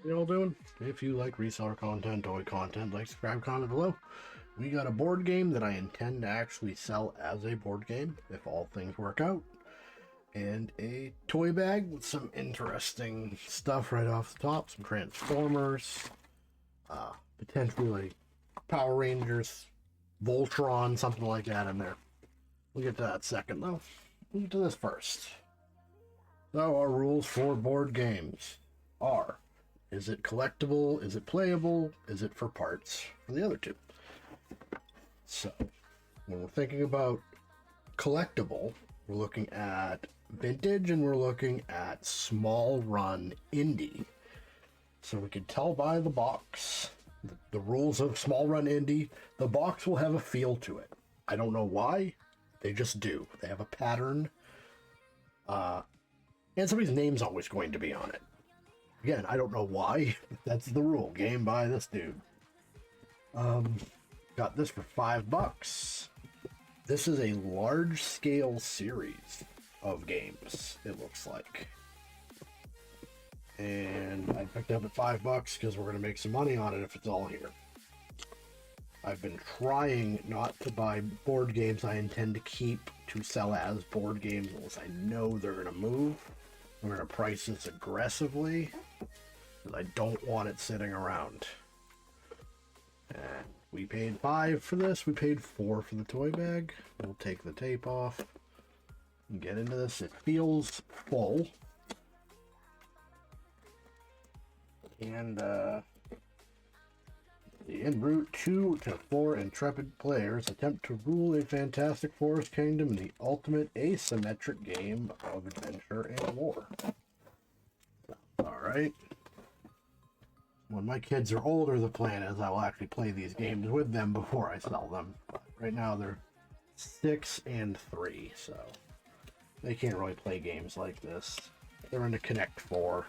you all doing? If you like reseller content, toy content, like, subscribe, comment below. We got a board game that I intend to actually sell as a board game if all things work out, and a toy bag with some interesting stuff right off the top. Some Transformers, potentially like Power Rangers, Voltron, something like that in there. We'll get to that second though. We'll get to this first. So our rules for board games are: is it collectible? Is it playable? Is it for parts? And the other two. So, when we're thinking about collectible, we're looking at vintage and we're looking at small run indie. So we can tell by the box, the rules of small run indie, the box will have a feel to it. I don't know why, they just do. They have a pattern, and somebody's name's always going to be on it. Again, I don't know why. That's the rule. Game by this dude. Got this for $5. This is a large scale series of games, it looks like. And I picked it up at $5 because we're going to make some money on it if it's all here. I've been trying not to buy board games I intend to keep to sell as board games unless I know they're going to move. I'm going to price this aggressively because I don't want it sitting around. And we paid $5 for this. We paid $4 for the toy bag. We'll take the tape off and get into this. It feels full. And en route 2 to 4 intrepid players attempt to rule a fantastic forest kingdom in the ultimate asymmetric game of adventure and war. Alright. When my kids are older, the plan is I will actually play these games with them before I sell them. But right now they're 6 and 3, so they can't really play games like this. They're into Connect 4.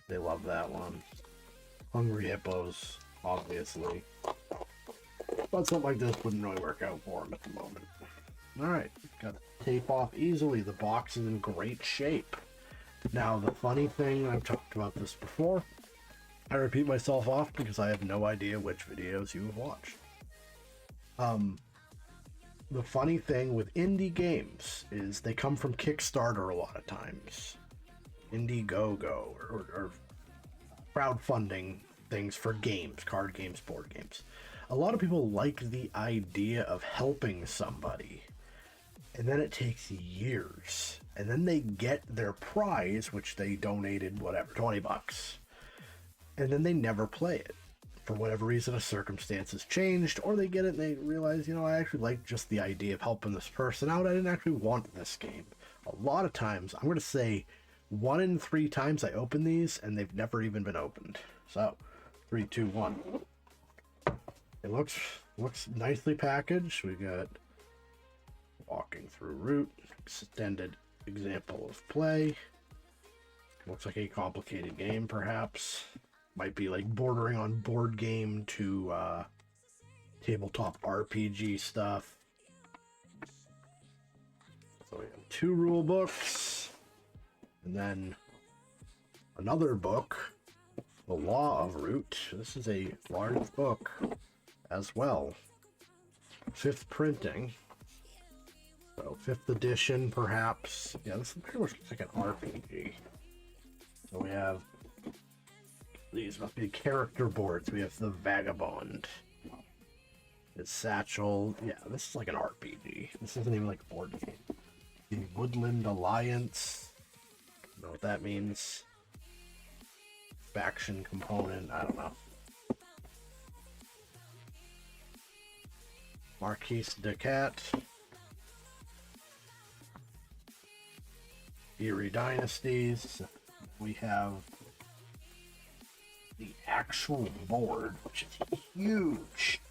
They love that one. Hungry Hippos, obviously. But something like this wouldn't really work out for them at the moment. Alright, got the tape off easily. The box is in great shape. Now, the funny thing, I've talked about this before, I repeat myself off because I have no idea which videos you have watched. The funny thing with indie games is they come from Kickstarter a lot of times. Indiegogo or crowdfunding things for games, card games, board games. A lot of people like the idea of helping somebody, and then it takes years, and then they get their prize, which they donated, whatever, $20, and then they never play it. For whatever reason, a circumstance has changed, or they get it and they realize, you know, I actually like just the idea of helping this person out. I didn't actually want this game. A lot of times, I'm going to say 1 in 3 times I open these, and they've never even been opened. So, 3, 2, 1. It looks nicely packaged. We got walking through route, extended example of play. Looks like a complicated game, perhaps. Might be like bordering on board game to tabletop RPG stuff. So we have 2 rule books, and then another book, The Law of Root. This is a large book as well. 5th printing. So 5th edition, perhaps. Yeah, this pretty much looks like an RPG. So we have, these must be character boards. We have the Vagabond. It's Satchel. Yeah, this is like an RPG. This isn't even like a board game. The Woodland Alliance. I don't know what that means. Faction component. I don't know. Marquise de Cat. Eerie Dynasties. We have the actual board, which is huge.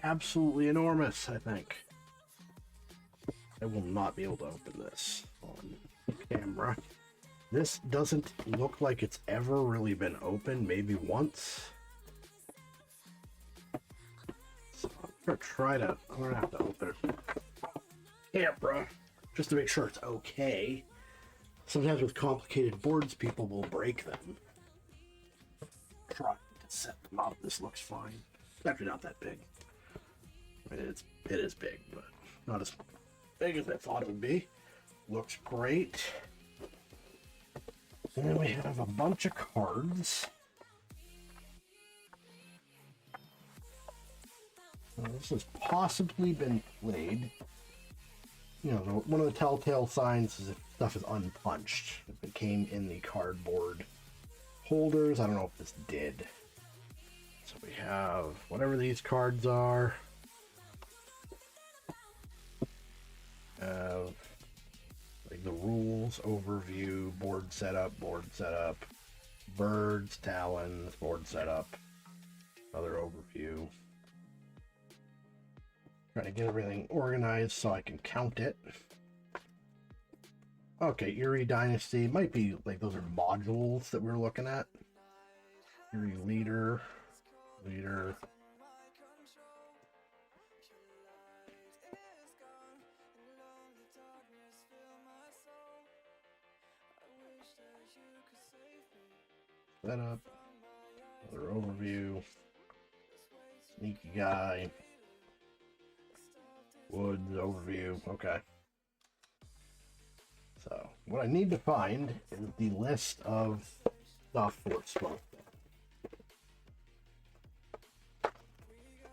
Absolutely enormous, I think. I will not be able to open this on camera. This doesn't look like it's ever really been opened, maybe once. So I'm gonna have to open it. Camera, just to make sure it's okay. Sometimes with complicated boards, people will break them. Try to set them up. This looks fine. It's actually not that big. I mean, it is big, but not as big as I thought it would be. Looks great. And then we have a bunch of cards. Now, this has possibly been played. You know, one of the telltale signs is if stuff is unpunched. If it came in the cardboard holders, I don't know if this did. So we have whatever these cards are. Like the rules, overview, board setup, birds, talons, board setup, other overview. Trying to get everything organized so I can count it. Okay, Eerie Dynasty. Might be like those are modules that we're looking at. Eerie Leader. Setup. Another overview. Sneaky Guy. Woods overview. Okay. So, what I need to find is the list of stuff for smoke.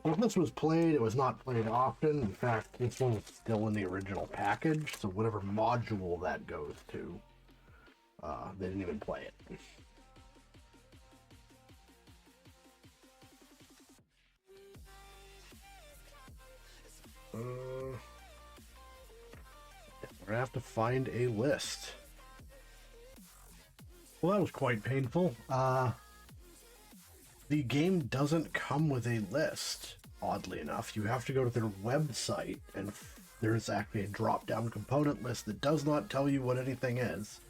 If this was played, it was not played often. In fact, this one is still in the original package, so whatever module that goes to, they didn't even play it. We're gonna have to find a list. Well, that was quite painful. The game doesn't come with a list, oddly enough. You have to go to their website, and there's actually a drop-down component list that does not tell you what anything is.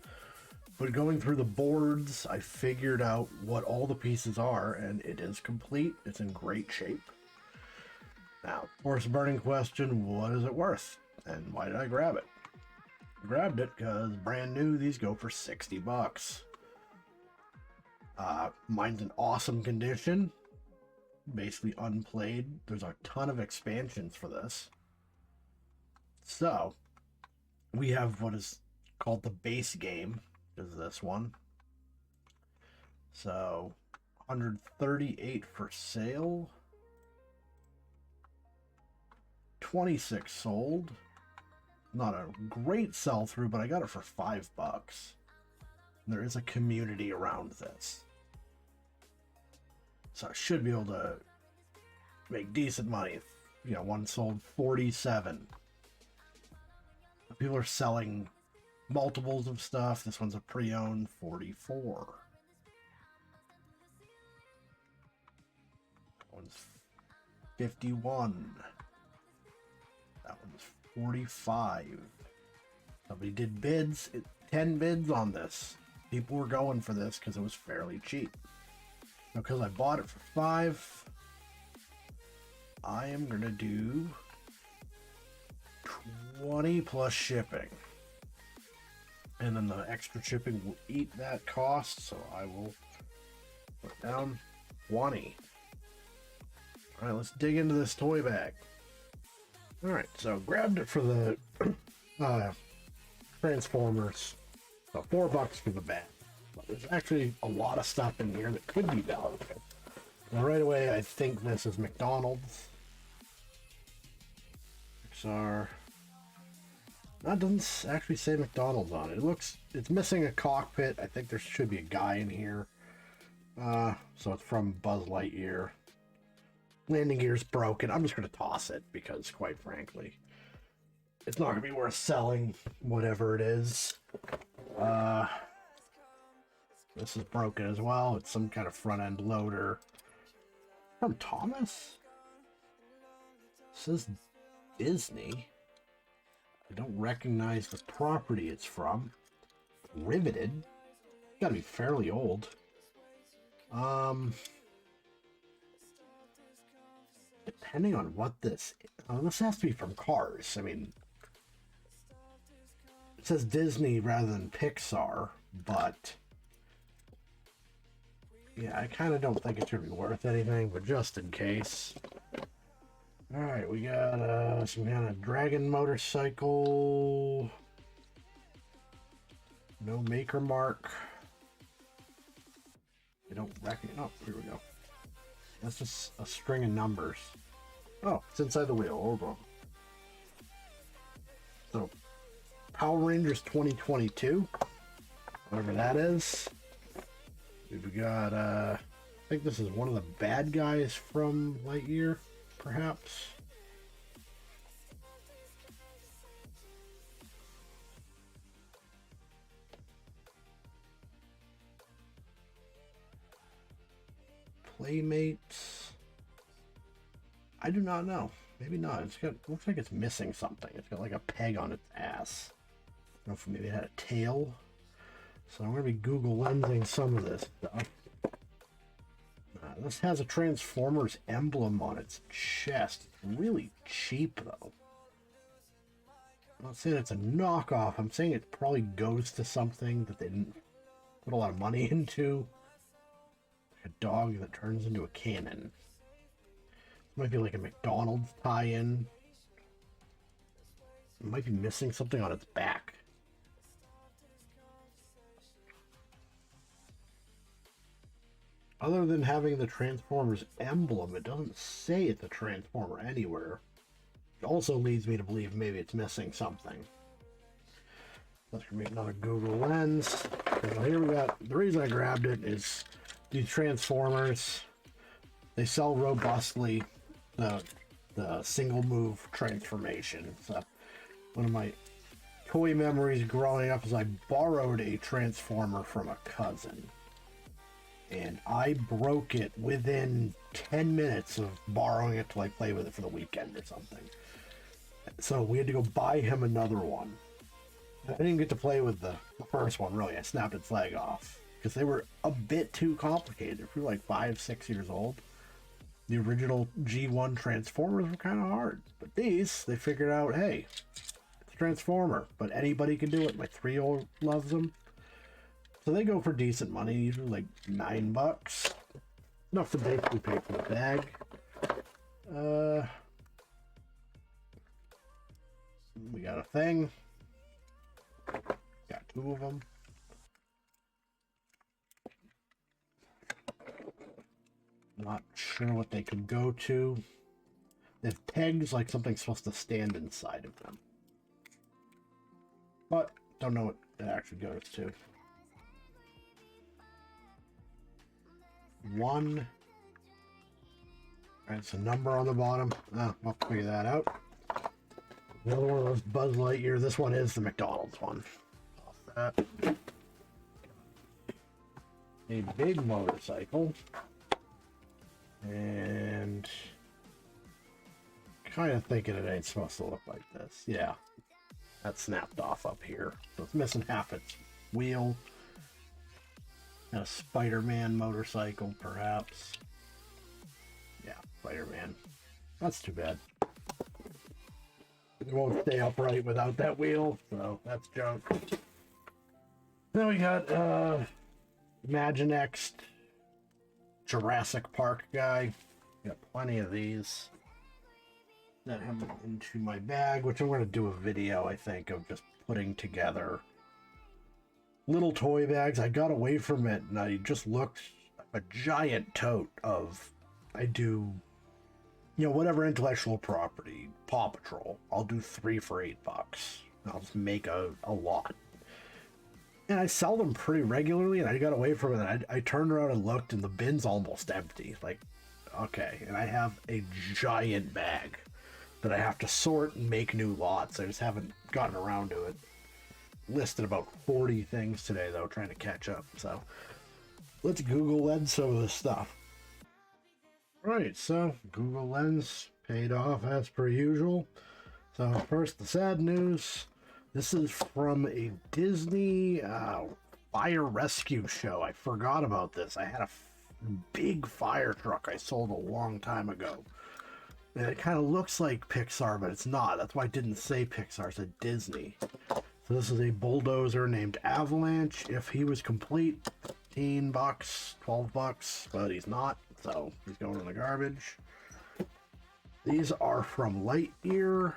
But going through the boards, I figured out what all the pieces are, and it is complete. It's in great shape. Now, of course, burning question, what is it worth? And why did I grab it? I grabbed it because brand new, these go for 60 bucks. Mine's in awesome condition. Basically unplayed. There's a ton of expansions for this. So, we have what is called the base game, is this one. So, 138 for sale. 26 sold. Not a great sell through, but I got it for $5. There is a community around this. So I should be able to make decent money. You know, one sold 47. People are selling multiples of stuff. This one's a pre-owned 44. That one's 51. That one's 45. Somebody did bids. 10 bids on this. People were going for this because it was fairly cheap. Because I bought it for $5, I am going to do 20 plus shipping. And then the extra shipping will eat that cost, so I will put down 20. Alright, let's dig into this toy bag. Alright, so grabbed it for the Transformers. So $4 for the bag. But there's actually a lot of stuff in here that could be valuable. Now right away, I think this is McDonald's. Pixar. That doesn't actually say McDonald's on it. It's missing a cockpit. I think there should be a guy in here. So it's from Buzz Lightyear. Landing gear's broken. I'm just going to toss it because, quite frankly, it's not going to be worth selling, whatever it is. This is broken as well. It's some kind of front-end loader. From Thomas? It says Disney. I don't recognize the property it's from. Riveted. Gotta be fairly old. Depending on what this is. This has to be from Cars. I mean, It says Disney rather than Pixar, but yeah, I kind of don't think it's going to be worth anything, but just in case. Alright, we got some kind of dragon motorcycle. No maker mark. I don't reckon. Oh, here we go. That's just a string of numbers. Oh, it's inside the wheel. Hold on. So, Power Rangers 2022. Whatever that is. We've got, I think this is one of the bad guys from Lightyear, perhaps. Playmates. I do not know. Maybe not. It's got, looks like it's missing something. It's got like a peg on its ass. I don't know if maybe it had a tail. So I'm going to be Google lensing some of this stuff. This has a Transformers emblem on its chest. It's really cheap though. I'm not saying it's a knockoff. I'm saying it probably goes to something that they didn't put a lot of money into. Like a dog that turns into a cannon. Might be like a McDonald's tie-in. It might be missing something on its back. Other than having the Transformers emblem, it doesn't say it's a Transformer anywhere. It also leads me to believe maybe it's missing something. That's gonna be another Google lens. So here we got, the reason I grabbed it is these Transformers, they sell robustly the single move transformation. So one of my toy memories growing up is I borrowed a Transformer from a cousin. And I broke it within 10 minutes of borrowing it to like play with it for the weekend or something. So we had to go buy him another one. I didn't get to play with the first one really. I snapped its leg off because they were a bit too complicated. If we were like 5, 6 years old, the original G1 Transformers were kind of hard. But these, they figured out, hey, it's a Transformer, but anybody can do it. My 3-year-old loves them. So they go for decent money, usually like $9. Enough to basically pay for the bag. We got a thing. Got 2 of them. Not sure what they could go to. They have pegs like something's supposed to stand inside of them. But don't know what it actually goes to. 1. Alright, it's a number on the bottom. Oh, I'll figure that out. The other one of those Buzz Lightyear. This one is the McDonald's one. Off that. A big motorcycle. And kind of thinking it ain't supposed to look like this. Yeah. That snapped off up here. So it's missing half its wheel. And a Spider-Man motorcycle, perhaps. Yeah, Spider-Man. That's too bad. It won't stay upright without that wheel, so that's junk. Then we got Imaginext Jurassic Park guy. Got plenty of these. That have into my bag, which I'm going to do a video, I think, of just putting together little toy bags. I got away from it and I just looked a giant tote of, I do, you know, whatever intellectual property, Paw Patrol. I'll do 3 for $8. I'll just make a lot. And I sell them pretty regularly, and I got away from it. I turned around and looked, and the bin's almost empty. Like, okay. And I have a giant bag that I have to sort and make new lots. I just haven't gotten around to it. Listed about 40 things today, though, trying to catch up. So let's Google Lens some of this stuff. Right, so Google Lens paid off as per usual. So first, the sad news. This is from a Disney fire rescue show. I forgot about this. I had a big fire truck I sold a long time ago. And it kind of looks like Pixar, but it's not. That's why it didn't say Pixar, it said Disney. So this is a bulldozer named Avalanche. If he was complete, $15, $12, but he's not, so he's going in the garbage. These are from Lightyear.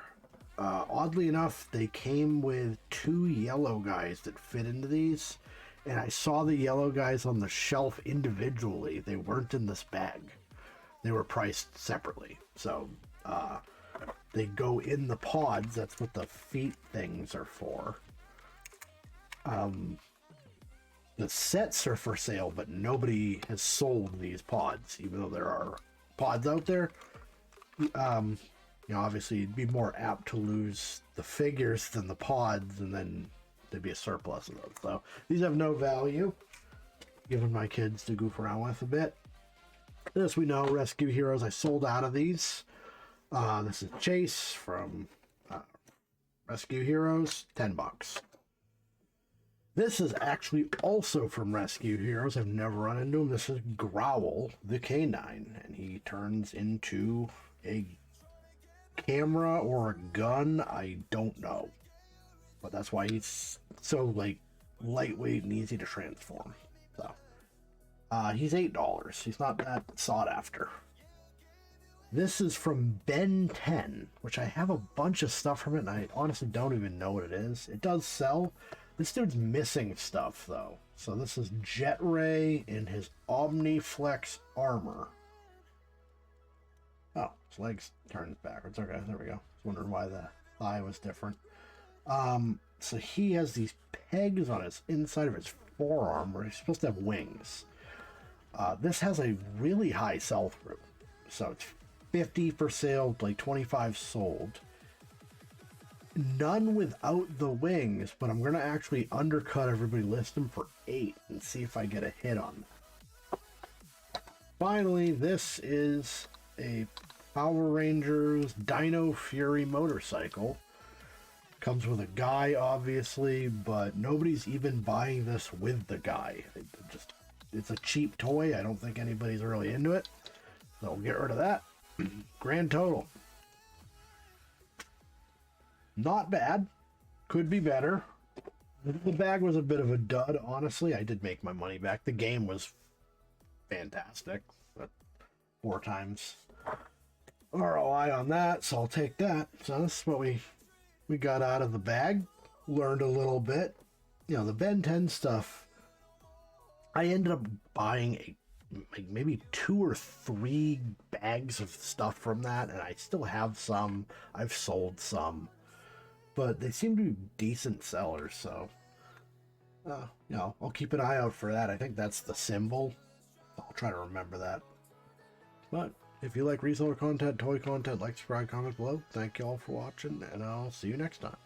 Oddly enough, they came with 2 yellow guys that fit into these, and I saw the yellow guys on the shelf individually. They weren't in this bag. They were priced separately. So they go in the pods. That's what the feet things are for. The sets are for sale, but nobody has sold these pods, even though there are pods out there. You know, obviously it'd be more apt to lose the figures than the pods, and then there'd be a surplus of those. So these have no value, given my kids to goof around with a bit. This we know, Rescue Heroes. I sold out of these. This is Chase from Rescue Heroes, $10. This is actually also from Rescue Heroes. I've never run into him. This is Growl, the canine, and he turns into a camera or a gun. I don't know, but that's why he's so like lightweight and easy to transform. So he's $8. He's not that sought after. This is from Ben 10, which I have a bunch of stuff from it, and I honestly don't even know what it is. It does sell. This dude's missing stuff, though. So this is Jet Ray in his Omniflex armor. Oh, his legs turned backwards. Okay, there we go. I was wondering why the thigh was different. So he has these pegs on his inside of his forearm where he's supposed to have wings. This has a really high sell-through. So it's 50 for sale, like 25 sold. None without the wings, but I'm going to actually undercut everybody, list them for 8 and see if I get a hit on them. Finally, this is a Power Rangers Dino Fury motorcycle. Comes with a guy, obviously, but nobody's even buying this with the guy. It's a cheap toy. I don't think anybody's really into it. So we'll get rid of that. Grand total. Not bad. Could be better. The bag was a bit of a dud, honestly. I did make my money back. The game was fantastic. But 4 times ROI on that, so I'll take that. So this is what we got out of the bag. Learned a little bit. You know, the Ben 10 stuff, I ended up buying like maybe 2 or 3 bags of stuff from that, and I still have some. I've sold some. But they seem to be decent sellers, so you know, I'll keep an eye out for that. I think that's the symbol. I'll try to remember that. But if you like reseller content, toy content, like, subscribe, comment below. Thank you all for watching, and I'll see you next time.